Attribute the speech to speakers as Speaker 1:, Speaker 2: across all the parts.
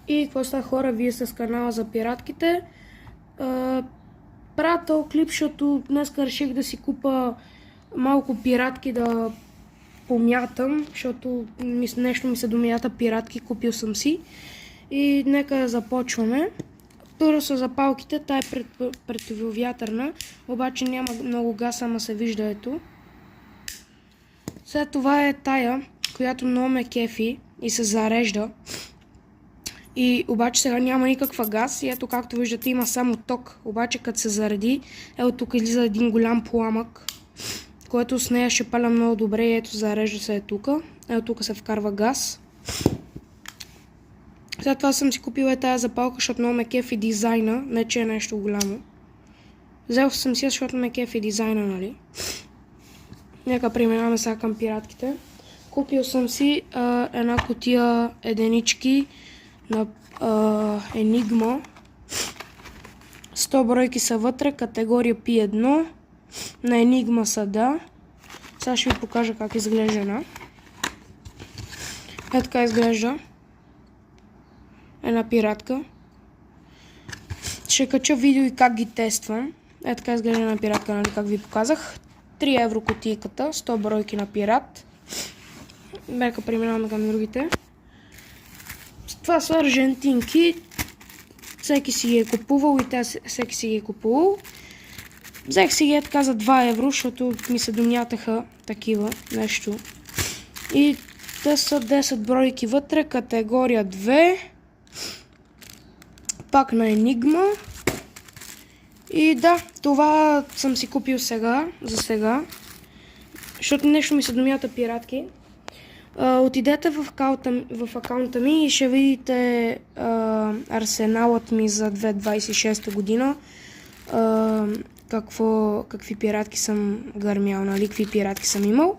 Speaker 1: И какво става, хора, вие сте с канала за пиратките. Правя този клип, защото днес реших да си купа малко пиратки да помятам, защото нещо ми се домята пиратки, купил съм си. И нека да започваме. Първо са запалките, тая е противовятърна, обаче няма много газ, ама се вижда ето. След това е тая, която много ме кефи и се зарежда. И обаче сега няма никаква газ и ето както виждате има само ток. Обаче като се зареди, ето тук излиза един голям пламък, който с нея ще паля много добре и ето зарежда се тук. Ето тук се вкарва газ. След това съм си купила тази запалка, защото много ме кефи дизайна, не че е нещо голямо. Взел съм си, защото ме кефи дизайна, нали? Нека преминаваме сега към пиратките. Купил съм си една кутия единички на Enigma. 100 бройки са вътре, категория P1. На Enigma са да. Сега ще ви покажа как изглежда една. Е така изглежда една пиратка. Ще кача видео и как ги тествам. Е така изглежда една пиратка, нали, как ви показах. 3 евро кутийката, 100 бройки на пират. Нека преминаваме към другите. Това са аржентинки. Всеки си ги е купувал и те всеки си ги е купувал. Взех си ги така за 2 евро, защото ми се домятаха такива нещо. И те са 10 бройки вътре, категория 2. Пак на Enigma. И да, това съм си купил сега, за сега. Защото нещо ми се домята пиратки. Отидете в акаунта ми и ще видите арсеналът ми за 2026 година. Какви пиратки съм гърмял, нали, какви пиратки съм имал.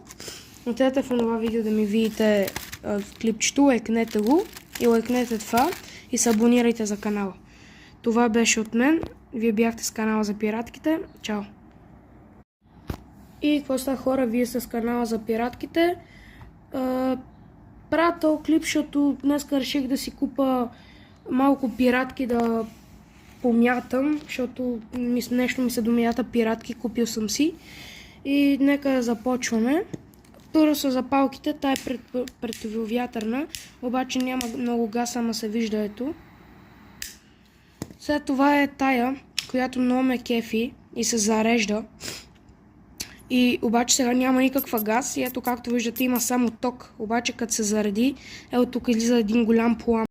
Speaker 1: Отидете в това видео да ми видите клипчето, лайкнете го и лайкнете това и се абонирайте за канала. Това беше от мен. Вие бяхте с канала за пиратките. Чао! И какво става, хора, вие сте с канала за пиратките. Правя този клип, защото днес реших да си купа малко пиратки да помятам, защото нещо ми се домята пиратки, купил съм си. И нека да започваме. Първо са запалките, тая е противовятърна, обаче няма много газ, ама се вижда ето. След това е тая, която много ме кефи и се зарежда. И обаче сега няма никаква газ и ето както виждате има само ток. Обаче като се зареди, ето тук излиза един голям пламък.